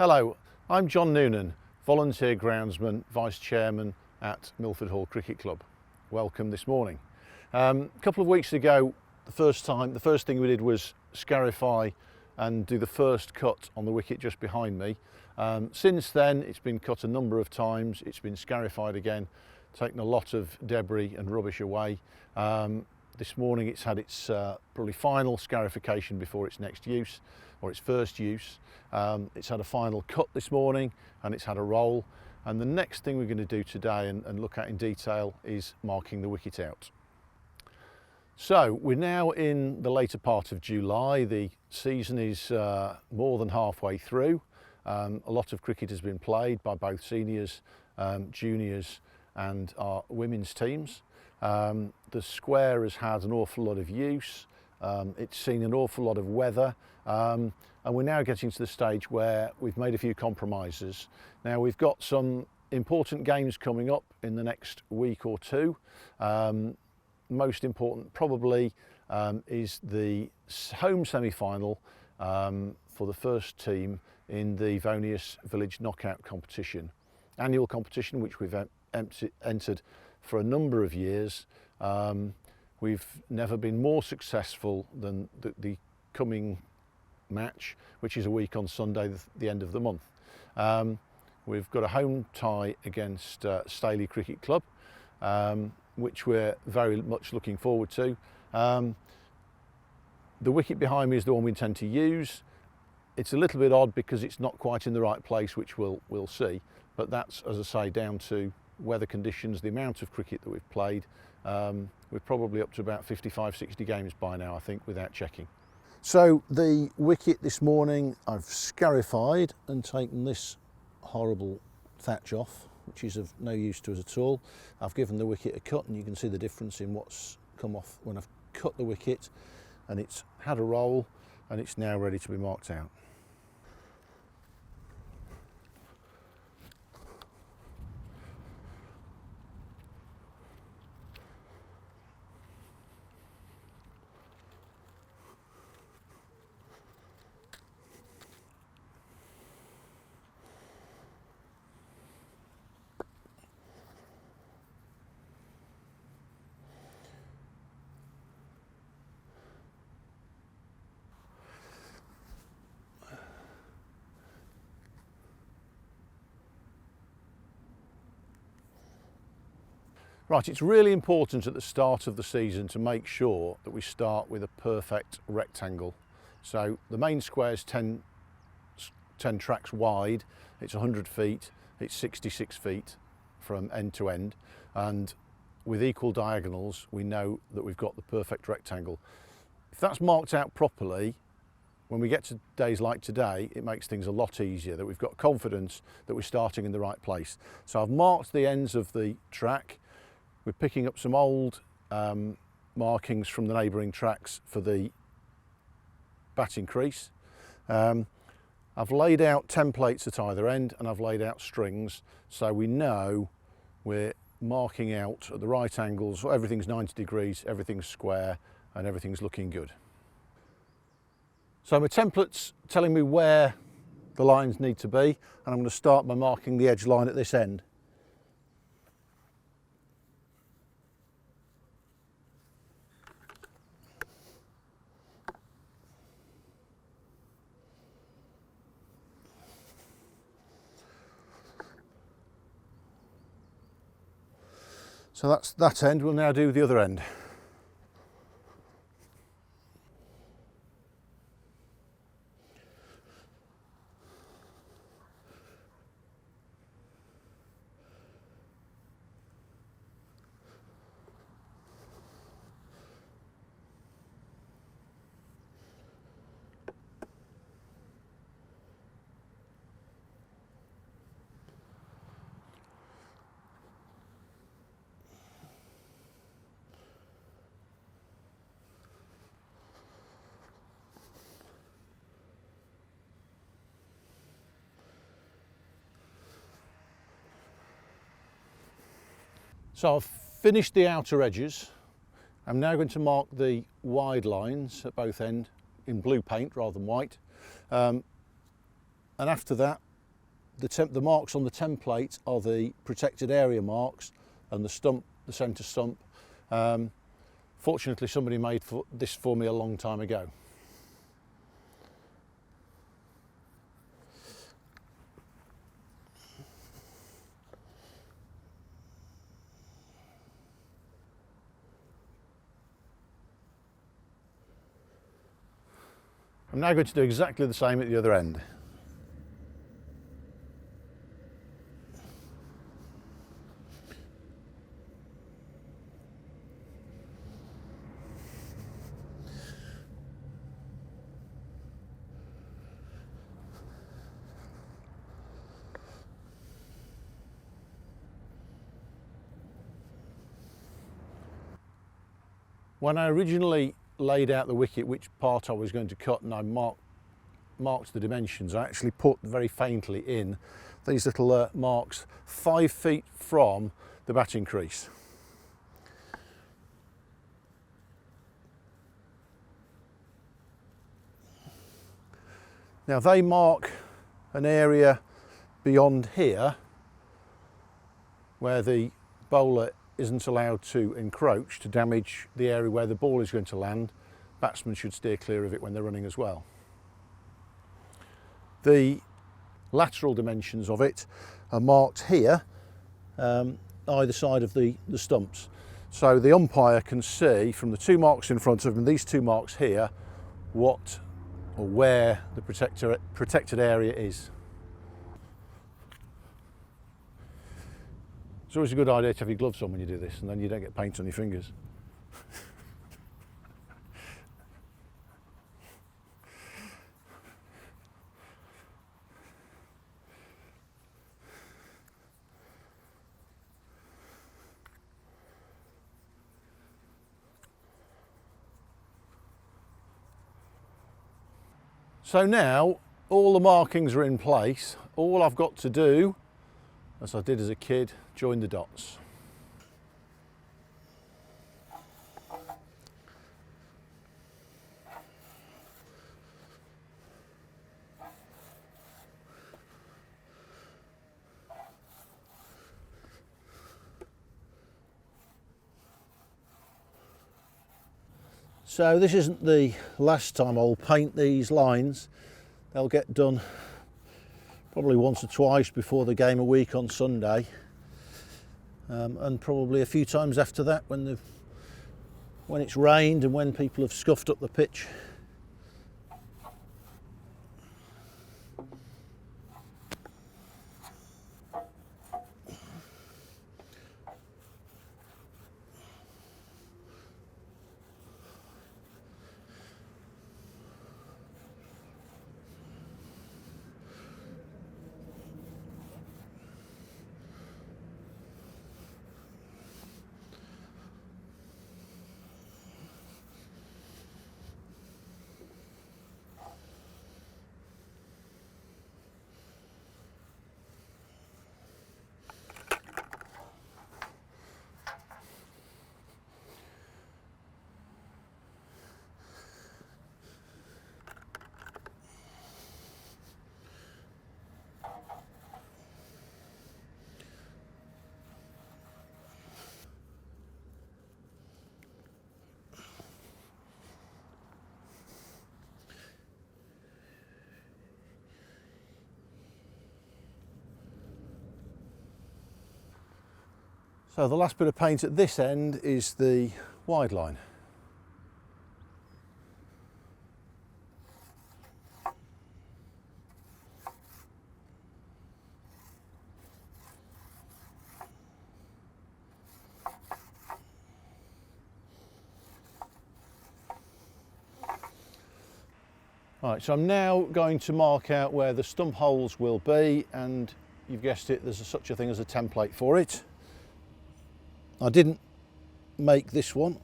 Hello, I'm John Noonan, volunteer groundsman, vice chairman at Milford Hall Cricket Club. Welcome this morning. A couple of weeks ago, the first thing we did was scarify and do the first cut on the wicket just behind me. Since then, it's been cut a number of times. It's been scarified again, taken a lot of debris and rubbish away. This morning it's had its probably final scarification before its next use, or its first use. It's had a final cut this morning and it's had a roll. And the next thing we're going to do today and look at in detail is marking the wicket out. So we're now in the later part of July. The season is more than halfway through. A lot of cricket has been played by both seniors, juniors and our women's teams. The square has had an awful lot of use. It's seen an awful lot of weather. And we're now getting to the stage where we've made a few compromises. Now we've got some important games coming up in the next week or two. Most important probably is the home semi-final for the first team in the Vonius Village Knockout competition. Annual competition which we've entered for a number of years. We've never been more successful than the coming match, which is a week on Sunday, the end of the month. We've got a home tie against Staley Cricket Club, which we're very much looking forward to. The wicket behind me is the one we intend to use. It's a little bit odd because it's not quite in the right place, which we'll see, but that's, as I say, down to weather conditions, the amount of cricket that we've played. We're probably up to about 55, 60 games by now, I think, without checking. So the wicket this morning I've scarified and taken this horrible thatch off, which is of no use to us at all. I've given the wicket a cut and you can see the difference in what's come off when I've cut the wicket, and it's had a roll and it's now ready to be marked out. Right, it's really important at the start of the season to make sure that we start with a perfect rectangle. So the main square is 10 tracks wide, it's 100 feet, it's 66 feet from end to end, and with equal diagonals we know that we've got the perfect rectangle. If that's marked out properly, when we get to days like today, it makes things a lot easier, that we've got confidence that we're starting in the right place. So I've marked the ends of the track. We're picking up some old markings from the neighbouring tracks for the batting crease. I've laid out templates at either end and I've laid out strings, so we know we're marking out at the right angles, everything's 90 degrees, everything's square and everything's looking good. So my template's telling me where the lines need to be, and I'm going to start by marking the edge line at this end. So that's that end. We'll now do the other end. So I've finished the outer edges. I'm now going to mark the wide lines at both ends in blue paint rather than white. And after that, the marks on the template are the protected area marks, and the stump, the centre stump. Fortunately, somebody made this for me a long time ago. I'm now going to do exactly the same at the other end. When I originally laid out the wicket, which part I was going to cut, and I marked the dimensions, I actually put very faintly in these little marks 5 feet from the batting crease. Now they mark an area beyond here where the bowler isn't allowed to encroach to damage the area where the ball is going to land. Batsmen should steer clear of it when they're running as well. The lateral dimensions of it are marked here, either side of the stumps. So the umpire can see from the 2 marks in front of him, these 2 marks here, what or where the protected area is. It's always a good idea to have your gloves on when you do this, and then you don't get paint on your fingers. So now all the markings are in place. All I've got to do, as I did as a kid, join the dots. So this isn't the last time I'll paint these lines. They'll get done probably once or twice before the game a week on Sunday, and probably a few times after that when it's rained and when people have scuffed up the pitch. So the last bit of paint at this end is the wide line. Right, so I'm now going to mark out where the stump holes will be, and you've guessed it, there's such a thing as a template for it. I didn't make this one.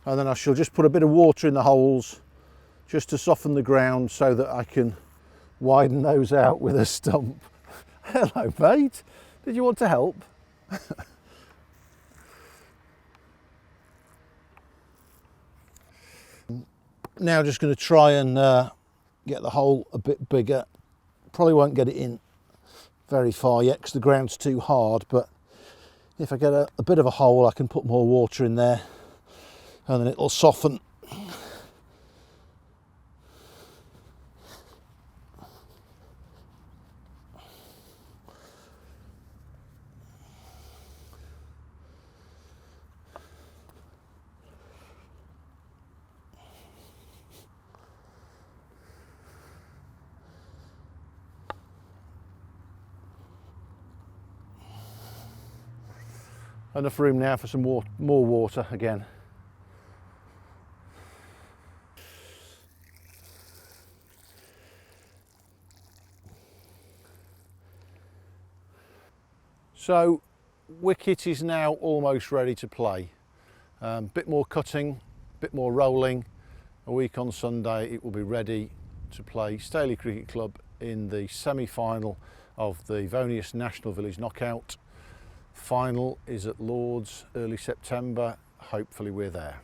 And then I shall just put a bit of water in the holes just to soften the ground so that I can widen those out with a stump. Hello, mate. Did you want to help? now just going to try and get the hole a bit bigger. Probably won't get it in very far yet because the ground's too hard, but if I get a bit of a hole, I can put more water in there and then it'll soften. Enough room now for some more water again. So Wicket is now almost ready to play. Bit more cutting, bit more rolling. A week on Sunday it will be ready to play Staley Cricket Club in the semi-final of the Vonius National Village Knockout. Final is at Lord's early September. Hopefully we're there.